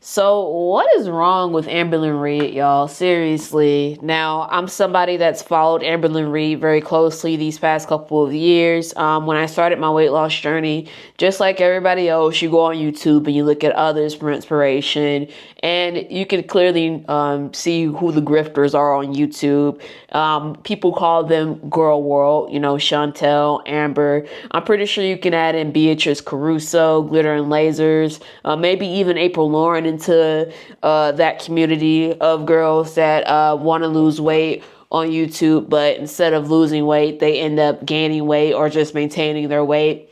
So, what is wrong with Amberlynn Reid, y'all? Seriously. Now, I'm somebody that's followed Amberlynn Reid very closely these past couple of years. When I started my weight loss journey, just like everybody else, you go on YouTube and you look at others for inspiration, and you can clearly see who the grifters are on YouTube. People call them Girl World, Chantel, Amber. I'm pretty sure you can add in Beatrice Caruso, Glitter and Lasers, maybe even April Lauren into that community of girls that want to lose weight on YouTube, but instead of losing weight, they end up gaining weight or just maintaining their weight.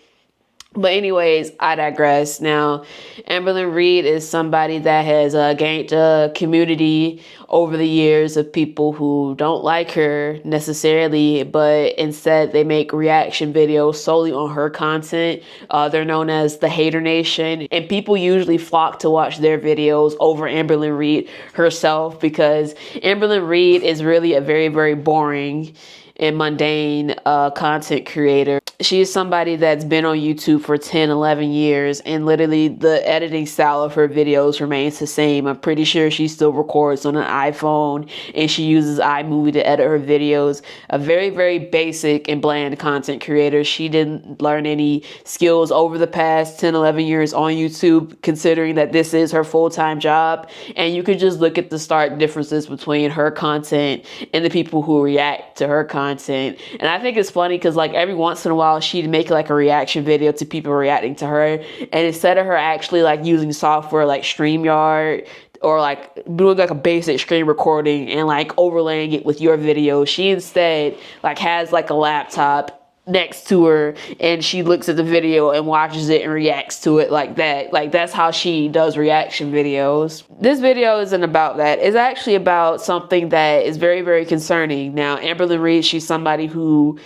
But anyways, I digress. Now, Amberlynn Reid is somebody that has gained a community over the years of people who don't like her necessarily, but instead they make reaction videos solely on her content. They're known as the Hater Nation, and people usually flock to watch their videos over Amberlynn Reid herself because Amberlynn Reid is really a very, very boring and mundane content creator. She is somebody that's been on YouTube for 10, 11 years, and literally the editing style of her videos remains the same. I'm pretty sure she still records on an iPhone, and she uses iMovie to edit her videos. A very, very basic and bland content creator. She didn't learn any skills over the past 10, 11 years on YouTube, considering that this is her full-time job. And you could just look at the stark differences between her content and the people who react to her content. And I think it's funny because like every once in a while she'd make like a reaction video to people reacting to her, and instead of her actually like using software like StreamYard or like doing like a basic screen recording and like overlaying it with your video, she instead like has like a laptop next to her and she looks at the video and watches it and reacts to it like that. Like that's how she does reaction videos. This video isn't about that. It's actually about something that is very, very concerning. Now, Amberlynn Reid, she's somebody who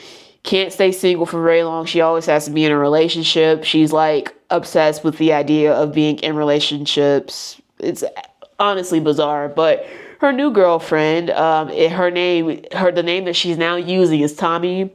can't stay single for very long. She always has to be in a relationship. She's like obsessed with the idea of being in relationships. It's honestly bizarre, but her new girlfriend, the name that she's now using is Tommy,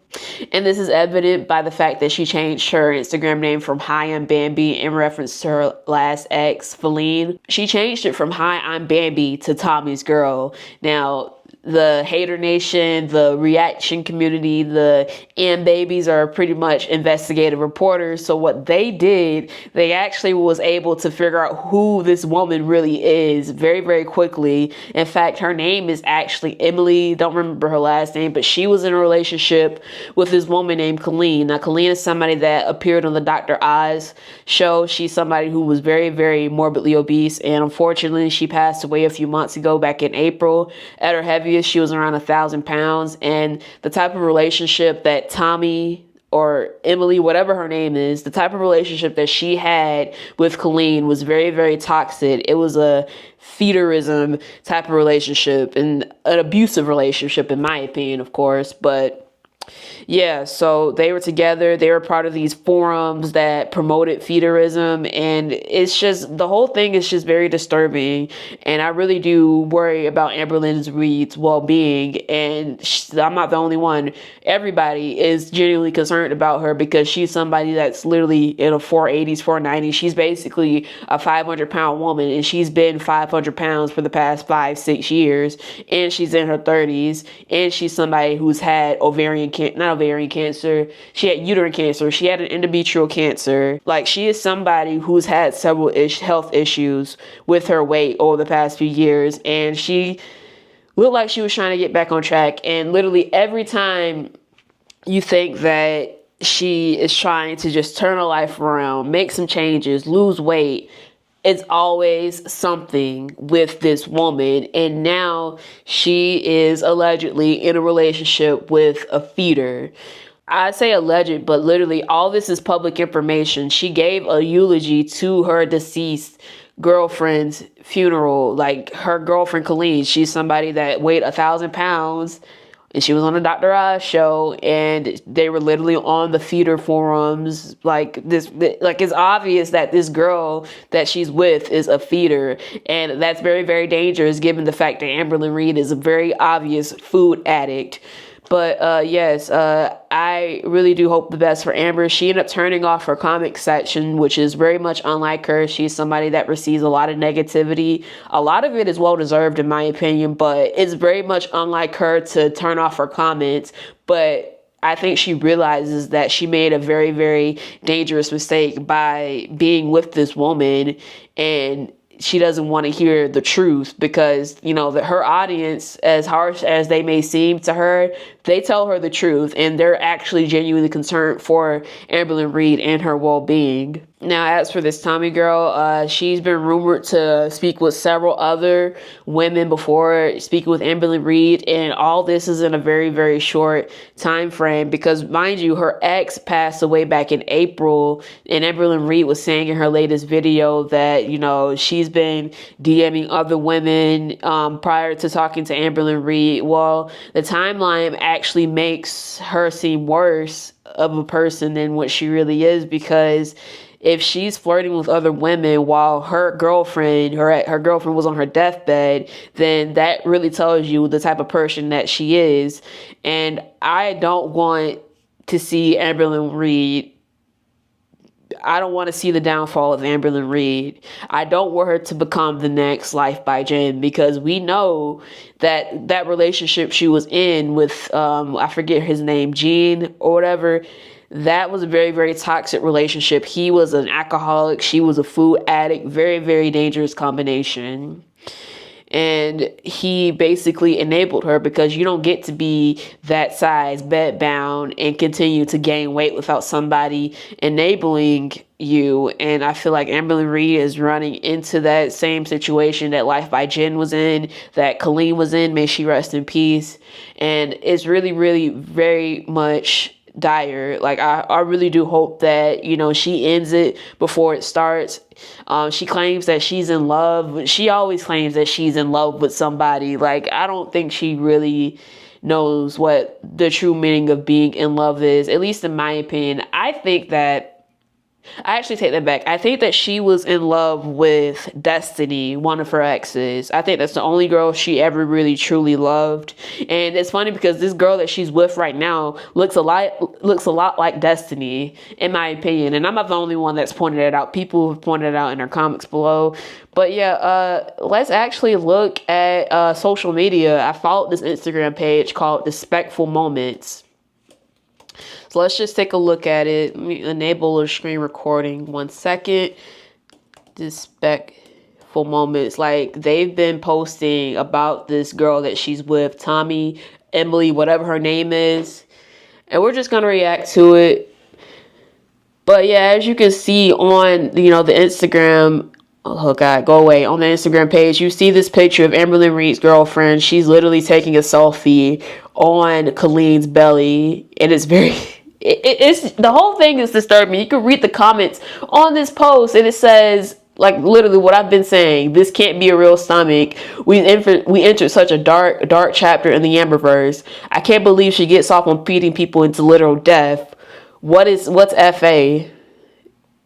and this is evident by the fact that she changed her Instagram name from Hi, I'm Bambi in reference to her last ex, Feline. She changed it from Hi, I'm Bambi to Tommy's Girl. Now, the Hater Nation, the reaction community, the babies are pretty much investigative reporters. So what they did, they actually was able to figure out who this woman really is very, very quickly. In fact, her name is actually Emily. Don't remember her last name, but she was in a relationship with this woman named Colleen. Now, Colleen is somebody that appeared on the Dr. Oz show. She's somebody who was very, very morbidly obese, and unfortunately, she passed away a few months ago, back in April. At her heaviest, she was around 1,000 pounds, and the type of relationship that Tommy or Emily, whatever her name is, the type of relationship that she had with Colleen was very, very toxic. It was a feederism type of relationship and an abusive relationship, in my opinion, of course, but yeah, so they were together. They were part of these forums that promoted feederism, and it's just, the whole thing is just very disturbing, and I really do worry about Amberlynn Reid's well-being, and I'm not the only one. Everybody is genuinely concerned about her because she's somebody that's literally in a 480s, 490s. She's basically a 500-pound woman, and she's been 500 pounds for the past 5-6 years, and she's in her 30s, and she's somebody who's had not ovarian cancer, she had uterine cancer, she had an endometrial cancer. Like, she is somebody who's had several health issues with her weight over the past few years, and she looked like she was trying to get back on track. And literally every time you think that she is trying to just turn her life around, make some changes, lose weight, it's always something with this woman. And now she is allegedly in a relationship with a feeder. I say alleged, but literally all this is public information. She gave a eulogy to her deceased girlfriend's funeral. Like, her girlfriend Colleen, she's somebody that weighed 1,000 pounds. And she was on a Dr. Oz show, and they were literally on the feeder forums. Like it's obvious that this girl that she's with is a feeder, and that's very, very dangerous given the fact that Amberlynn Reid is a very obvious food addict. But yes, I really do hope the best for Amber. She ended up turning off her comment section, which is very much unlike her. She's somebody that receives a lot of negativity. A lot of it is well deserved, in my opinion, but it's very much unlike her to turn off her comments. But I think she realizes that she made a very, very dangerous mistake by being with this woman, and she doesn't want to hear the truth because, you know, that her audience, as harsh as they may seem to her, they tell her the truth and they're actually genuinely concerned for Amberlynn Reid and her well-being. Now, as for this Tommy girl, she's been rumored to speak with several other women before speaking with Amberlynn Reid, and all this is in a very, very short time frame because, mind you, her ex passed away back in April, and Amberlynn Reid was saying in her latest video that, you know, she's been DMing other women prior to talking to Amberlynn Reid. Well, the timeline actually makes her seem worse of a person than what she really is, because if she's flirting with other women while her girlfriend was on her deathbed, then that really tells you the type of person that she is. And I don't want to see Amberlynn Reid. I don't want to see the downfall of Amberlynn Reid. I don't want her to become the next Life by Jen, because we know that that relationship she was in with, I forget his name, Gene or whatever, that was a very, very toxic relationship. He was an alcoholic. She was a food addict. Very, very dangerous combination. And he basically enabled her, because you don't get to be that size, bed bound, and continue to gain weight without somebody enabling you. And I feel like Amberlynn Reid is running into that same situation that Life by Jen was in, that Colleen was in. May she rest in peace. And it's really, really very much dire. Like, I really do hope that, you know, she ends it before it starts. She claims that she's in love. She always claims that she's in love with somebody. Like, I don't think she really knows what the true meaning of being in love is, at least in my opinion. I actually take that back. I think that she was in love with Destiny, one of her exes. I think that's the only girl she ever really truly loved. And it's funny because this girl that she's with right now looks a lot like Destiny, in my opinion. And I'm not the only one that's pointed it out. People have pointed it out in their comments below. But yeah, let's actually look at social media. I followed this Instagram page called Despectful Moments. So let's just take a look at it. Let me enable a screen recording. 1 second. Despectful Moments. Like, they've been posting about this girl that she's with, Tommy, Emily, whatever her name is. And we're just going to react to it. But yeah, as you can see on, you know, the Instagram, oh God, go away. On the Instagram page, you see this picture of Amberlynn Reid's girlfriend. She's literally taking a selfie on Colleen's belly. And it's very... It's the whole thing is disturbing. You can read the comments on this post, and it says, like, literally what I've been saying. This can't be a real stomach. We entered such a dark chapter in the Amberverse. I can't believe she gets off on feeding people into literal death. What's FA?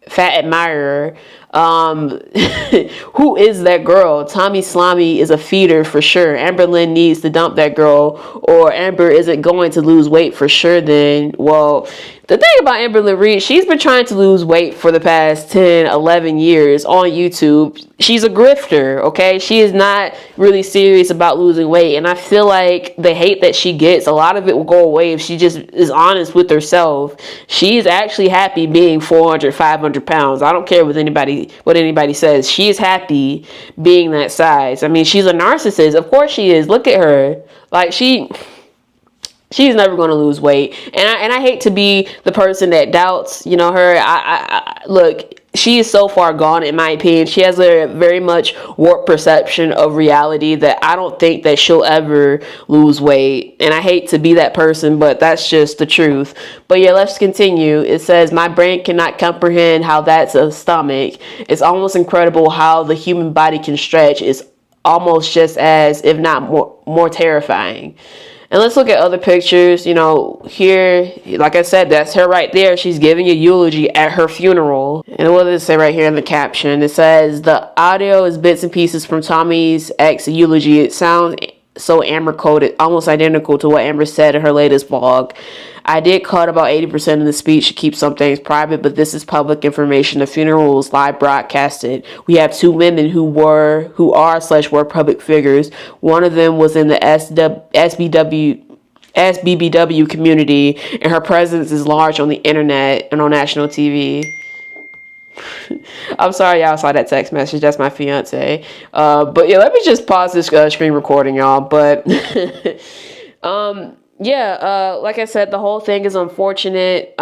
Fat admirer. Who is that girl? Tommy Slimy is a feeder for sure. Amberlynn needs to dump that girl, or Amber isn't going to lose weight for sure then. Well, the thing about Amberlynn Reid, she's been trying to lose weight for the past 10, 11 years on YouTube. She's a grifter, okay? She is not really serious about losing weight. And I feel like the hate that she gets, a lot of it will go away if she just is honest with herself. She's actually happy being 400, 500 pounds. I don't care what anybody says. She is happy being that size. I mean, she's a narcissist. Of course she is. Look at her. Like, she's never going to lose weight. And I hate to be the person that doubts, you know, her. Look, she is so far gone, in my opinion. She has a very much warped perception of reality that I don't think that she'll ever lose weight. And I hate to be that person, but that's just the truth. But yeah, let's continue. It says, my brain cannot comprehend how that's a stomach. It's almost incredible how the human body can stretch. It's almost just as, if not more terrifying. And let's look at other pictures. You know, here, like I said, that's her right there. She's giving a eulogy at her funeral. And what does it say right here in the caption? It says, the audio is bits and pieces from Tommy's ex eulogy. It sounds so Amber coded, almost identical to what Amber said in her latest blog. I did cut about 80% of the speech to keep some things private, but this is public information. The funeral was live broadcasted. We have two women who are/were public figures. One of them was in the SBBW community, and her presence is large on the internet and on national TV. I'm sorry y'all saw that text message. That's my fiance. But yeah, let me just pause this screen recording, y'all. But like I said, the whole thing is unfortunate.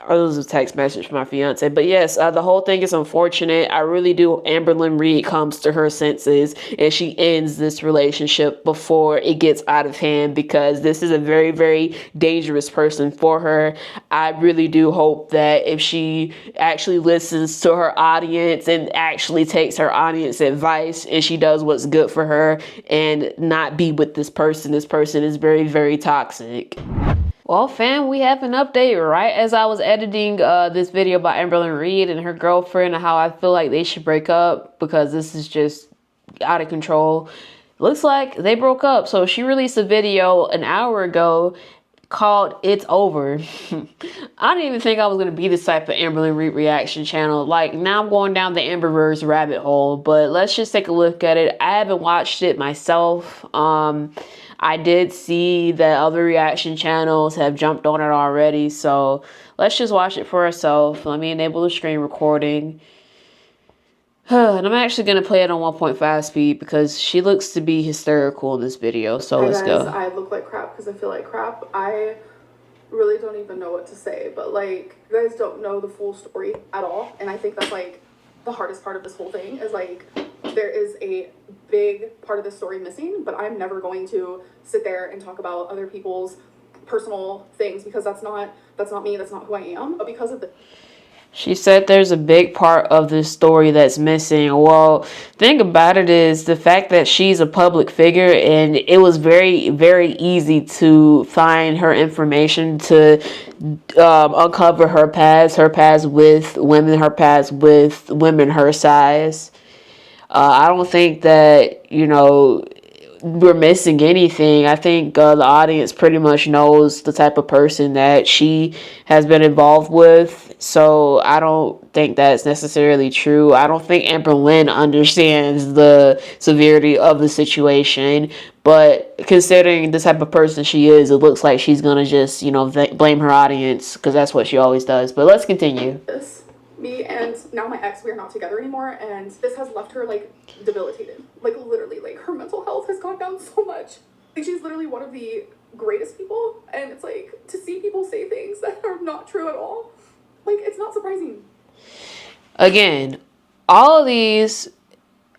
Or this was a text message from my fiance. But yes, the whole thing is unfortunate. I really do. Amberlynn Reid comes to her senses and she ends this relationship before it gets out of hand, because this is a very, very dangerous person for her. I really do hope that if she actually listens to her audience and actually takes her audience advice and she does what's good for her and not be with this person. This person is very, very toxic. Well, fam, we have an update right as I was editing this video about Amberlynn Reid and her girlfriend and how I feel like they should break up because this is just out of control. Looks like they broke up. So she released a video an hour ago called It's Over. I didn't even think I was going to be this type of Amberlynn Reid reaction channel. Like, now I'm going down the Amberverse rabbit hole, but let's just take a look at it. I haven't watched it myself. I did see that other reaction channels have jumped on it already, so let's just watch it for ourselves. Let me enable the screen recording. And I'm actually going to play it on 1.5 speed because she looks to be hysterical in this video, so let's go. I look like crap because I feel like crap. I really don't even know what to say, but like, you guys don't know the full story at all, and I think that's like the hardest part of this whole thing is like, there is a big part of the story missing, but I'm never going to sit there and talk about other people's personal things because that's not me, that's not who I am. But because of the She said there's a big part of this story that's missing. Well, thing about it is the fact that she's a public figure, and it was very, very easy to find her information, to uncover her past with women, her past with women her size. I don't think that, we're missing anything. I think the audience pretty much knows the type of person that she has been involved with. So I don't think that's necessarily true. I don't think Amberlynn understands the severity of the situation. But considering the type of person she is, it looks like she's going to just, blame her audience because that's what she always does. But let's continue. Me and now my ex, we are not together anymore, and this has left her like debilitated, like literally, like her mental health has gone down so much. Like, she's literally one of the greatest people, and it's like to see people say things that are not true at all, like, it's not surprising. Again, all of these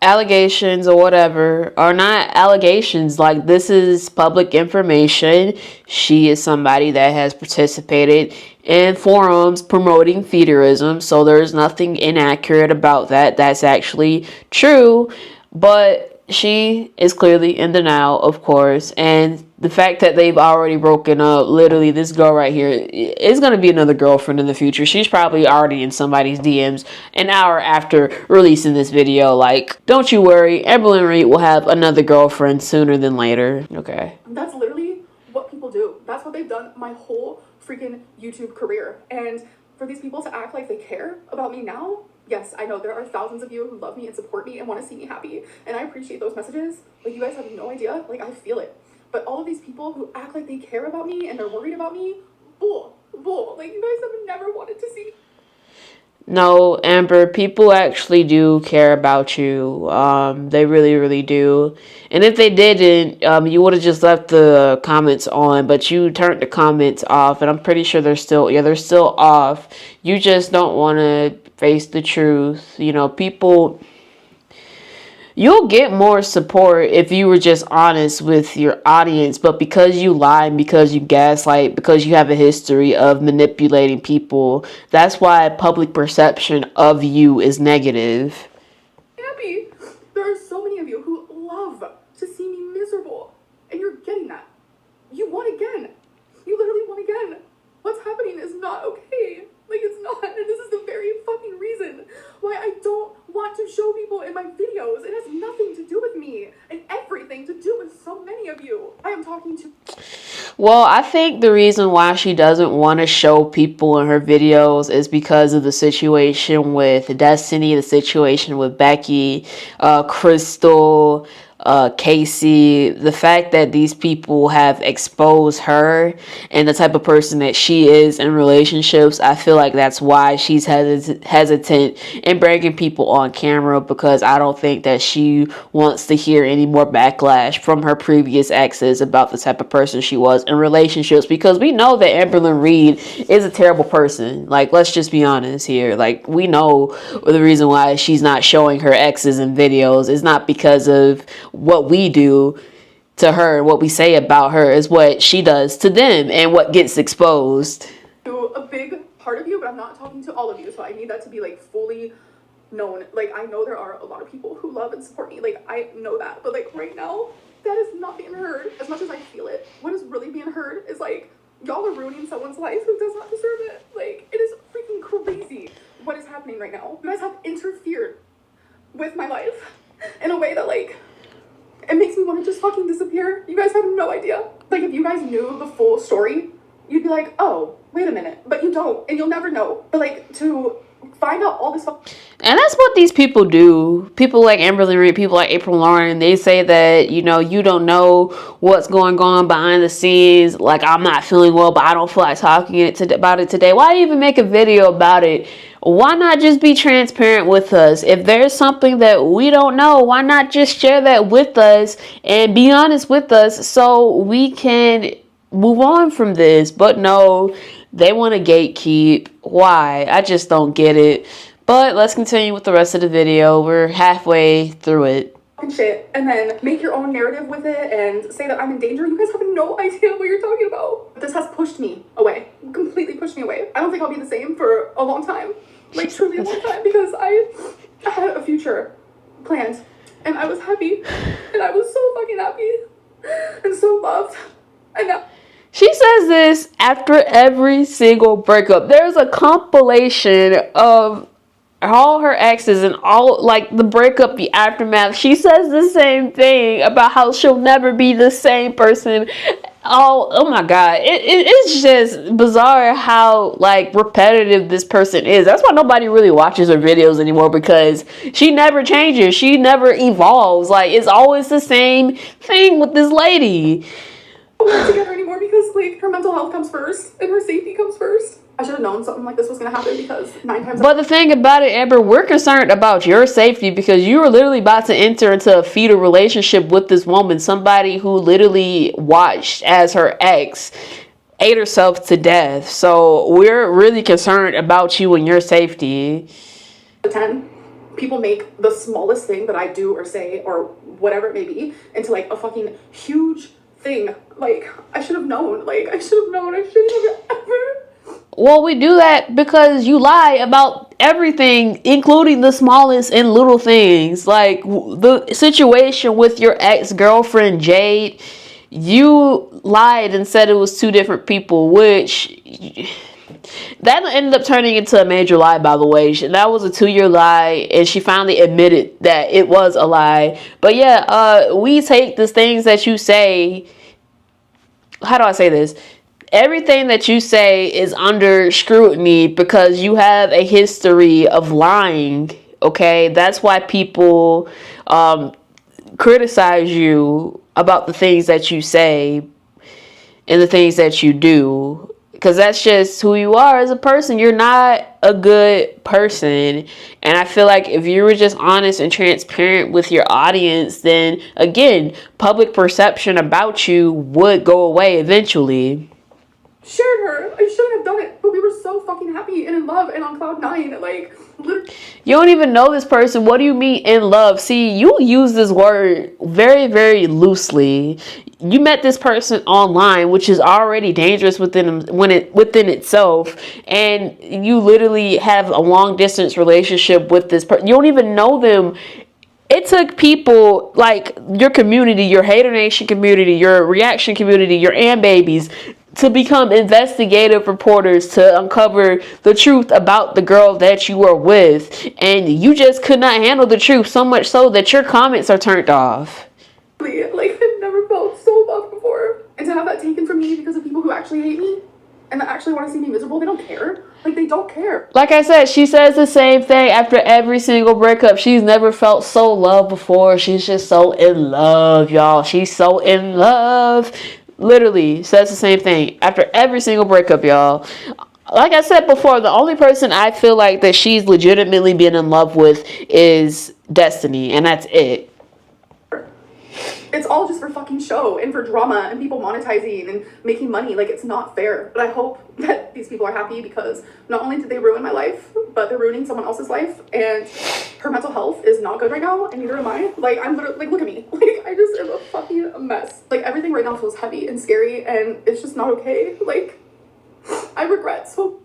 allegations or whatever are not allegations. Like, this is public information. She is somebody that has participated in forums promoting feederism, so there's nothing inaccurate about that. That's actually true, but she is clearly in denial, of course. And the fact that they've already broken up, literally, this girl right here is going to be another girlfriend in the future. She's probably already in somebody's DMs an hour after releasing this video. Like, don't you worry, Amberlynn Reid will have another girlfriend sooner than later. Okay. That's literally what people do. That's what they've done my whole freaking YouTube career. And for these people to act like they care about me now, yes, I know there are thousands of you who love me and support me and want to see me happy, and I appreciate those messages. Like, you guys have no idea. Like, I feel it. But all of these people who act like they care about me and they're worried about me, bull. Like, you guys have never wanted to see. No, Amber, people actually do care about you. They really, really do. And if they didn't, you would have just left the comments on, but you turned the comments off, and I'm pretty sure they're still off. You just don't want to face the truth. People, you'll get more support if you were just honest with your audience, but because you lie and because you gaslight, because you have a history of manipulating people, that's why public perception of you is negative. Happy. There are so many of you who love to see me miserable, and you're getting that. You won again. You literally won again. What's happening is not okay. Like, it's not, and this is the very fucking reason why I don't want to show people in my videos. It has nothing to do with me and everything thing to do with so many of you. I am talking to... Well, I think the reason why she doesn't want to show people in her videos is because of the situation with Destiny, the situation with Becky, Crystal, Casey, the fact that these people have exposed her and the type of person that she is in relationships. I feel like that's why she's hesitant in bringing people on camera, because I don't think that she wants to hear any more backlash from her previous exes about the type of person she was in relationships, because we know that Amberlynn Reid is a terrible person. Like, let's just be honest here. Like, we know the reason why she's not showing her exes in videos is not because of what we do to her, what we say about her, is what she does to them and what gets exposed. A big part of you, but I'm not talking to all of you, so I need that to be like fully known. Like, I know there are a lot of people who love and support me, like I know that, but like right now that is not being heard as much as I feel it. What is really being heard is like, y'all are ruining someone's life who does not deserve it. Like, it is freaking crazy what is happening right now. You guys have interfered with my life in a way that like, it makes me want to just fucking disappear. You guys have no idea. Like, if you guys knew the full story, you'd be like, oh, wait a minute. But you don't, and you'll never know. But like, to find out all this and that's what these people do. People like Amberlynn Reid, people like April Lauren, they say that, you know, you don't know what's going on behind the scenes. Like, I'm not feeling well, but I don't feel like talking about it today. Why even make a video about it? Why not just be transparent with us? If there's something that we don't know, why not just share that with us and be honest with us so we can move on from this? But no, they want to gatekeep. Why? I just don't get it. But let's continue with the rest of the video. We're halfway through it. Shit, and then make your own narrative with it and say that I'm in danger. You guys have no idea what you're talking about. This has pushed me away, completely pushed me away. I don't think I'll be the same for a long time, like truly a long time, because I had a future planned and I was happy and I was so fucking happy and so loved, and now she says this after every single breakup. There's a compilation of all her exes and all, like, the breakup, the aftermath. She says the same thing about how she'll never be the same person. Oh my God. It's just bizarre how, like, repetitive this person is. That's why nobody really watches her videos anymore, because she never changes. She never evolves. Like, it's always the same thing with this lady. We're not together anymore because, like, her mental health comes first and her safety comes first. I should have known something like this was going to happen, because 9 times... But the thing about it, Amber, we're concerned about your safety, because you were literally about to enter into a fetal relationship with this woman, somebody who literally watched as her ex ate herself to death. So we're really concerned about you and your safety. 10 people make the smallest thing that I do or say or whatever it may be into, like, a fucking huge thing. Like, I should have known. Like, I shouldn't have ever... Well, we do that because you lie about everything, including the smallest and little things. Like the situation with your ex-girlfriend, Jade, you lied and said it was 2 different people, which that ended up turning into a major lie, by the way. That was a 2-year lie, and she finally admitted that it was a lie. But yeah, we take the things that you say. How do I say this? Everything that you say is under scrutiny because you have a history of lying, okay? That's why people criticize you about the things that you say and the things that you do, because that's just who you are as a person. You're not a good person. And I feel like if you were just honest and transparent with your audience, then again, public perception about you would go away eventually. Shared her. I shouldn't have done it, but we were so fucking happy and in love and on cloud 9. Like, literally. You don't even know this person. What do you mean in love? See, you use this word very, very loosely. You met this person online, which is already dangerous within itself, and you literally have a long distance relationship with this person. You don't even know them. It took people like your community, your Hater Nation community, your reaction community, your babies, to become investigative reporters to uncover the truth about the girl that you were with. And you just could not handle the truth, so much so that your comments are turned off. Like, have that taken from me because of people who actually hate me and that actually want to see me miserable. They don't care. Like, they don't care. Like I said, she says the same thing after every single breakup. She's never felt so loved before. She's just so in love, y'all. She's so in love. Literally says the same thing after every single breakup, y'all. Like I said before, the only person I feel like that she's legitimately been in love with is Destiny, and that's it. It's all just for fucking show and for drama and people monetizing and making money. Like, it's not fair. But I hope that these people are happy because not only did they ruin my life, but they're ruining someone else's life. And her mental health is not good right now, and neither am I. Like, I'm literally, like, look at me. Like, I just am a fucking mess. Like, everything right now feels heavy and scary, and it's just not okay. Like, I regret so.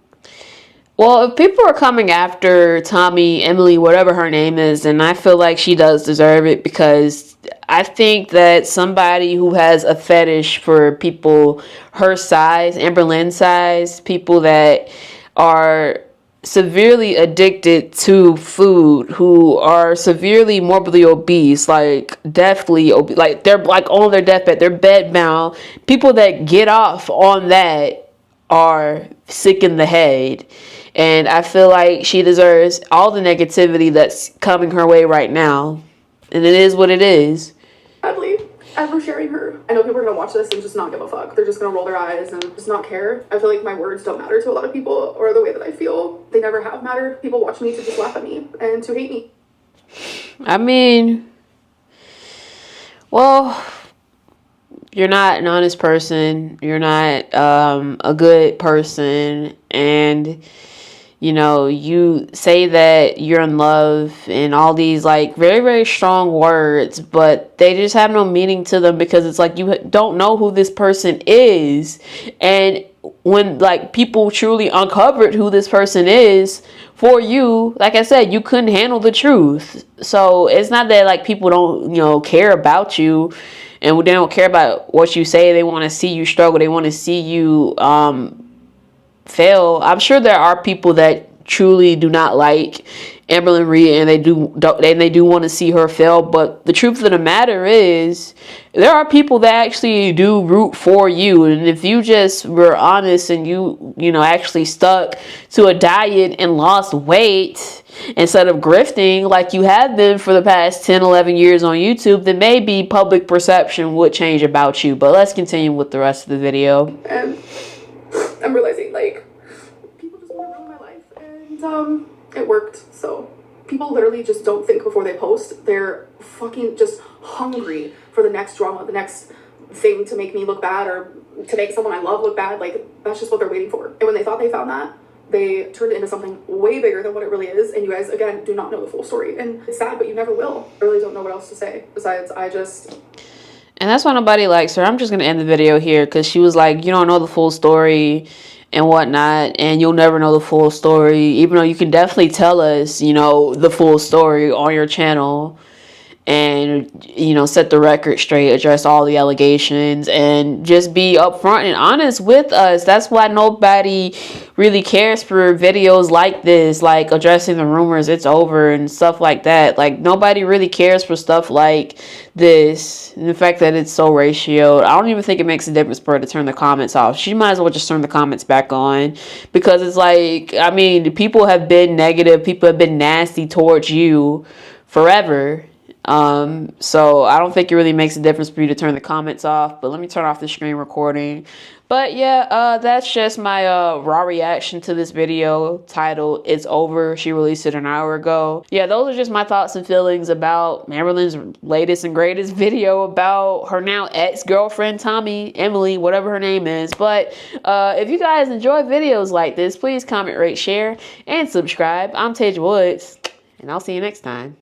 Well, if people are coming after Tommy, Emily, whatever her name is, then I feel like she does deserve it, because I think that somebody who has a fetish for people her size, Amberlynn size, people that are severely addicted to food, who are severely morbidly obese, like deathly obese, like they're like on their deathbed, they're bedbound, people that get off on that are sick in the head. And I feel like she deserves all the negativity that's coming her way right now. And it is what it is. Sadly, as we're sharing her, I know people are going to watch this and just not give a fuck. They're just going to roll their eyes and just not care. I feel like my words don't matter to a lot of people, or the way that I feel. They never have mattered. People watch me to just laugh at me and to hate me. I mean, well, you're not an honest person. You're not a good person. And you know, you say that you're in love and all these like very, very strong words, but they just have no meaning to them, because it's like you don't know who this person is. And when like people truly uncovered who this person is for you, like I said, you couldn't handle the truth. So it's not that like people don't, you know, care about you and they don't care about what you say. They want to see you struggle. They want to see you fail. I'm sure there are people that truly do not like Amberlynn Reid and they do want to see her fail, but the truth of the matter is there are people that actually do root for you. And if you just were honest and you know actually stuck to a diet and lost weight instead of grifting like you have been for the past 10-11 years on YouTube, then maybe public perception would change about you. But let's continue with the rest of the video. And I'm realizing, like, people just want to ruin my life, and it worked. So people literally just don't think before they post. They're fucking just hungry for the next drama, the next thing to make me look bad or to make someone I love look bad. Like, that's just what they're waiting for. And when they thought they found that, they turned it into something way bigger than what it really is. And you guys, again, do not know the full story. And it's sad, but you never will. I really don't know what else to say. Besides, And that's why nobody likes her. I'm just going to end the video here, because she was like, you don't know the full story and whatnot, and you'll never know the full story, even though you can definitely tell us, you know, the full story on your channel. And, you know, set the record straight, address all the allegations, and just be upfront and honest with us. That's why nobody really cares for videos like this, like addressing the rumors, it's over, and stuff like that. Like, nobody really cares for stuff like this. And the fact that it's so ratioed, I don't even think it makes a difference for her to turn the comments off. She might as well just turn the comments back on, because it's like, I mean, people have been negative, people have been nasty towards you forever. So I don't think it really makes a difference for you to turn the comments off. But let me turn off the screen recording. But yeah, that's just my raw reaction to this video titled "It's Over." She released it an hour ago. Yeah, those are just my thoughts and feelings about Amberlynn's latest and greatest video about her now ex-girlfriend Tommy, Emily, whatever her name is. But if you guys enjoy videos like this, please comment, rate, share, and subscribe. I'm Tage Woods, and I'll see you next time.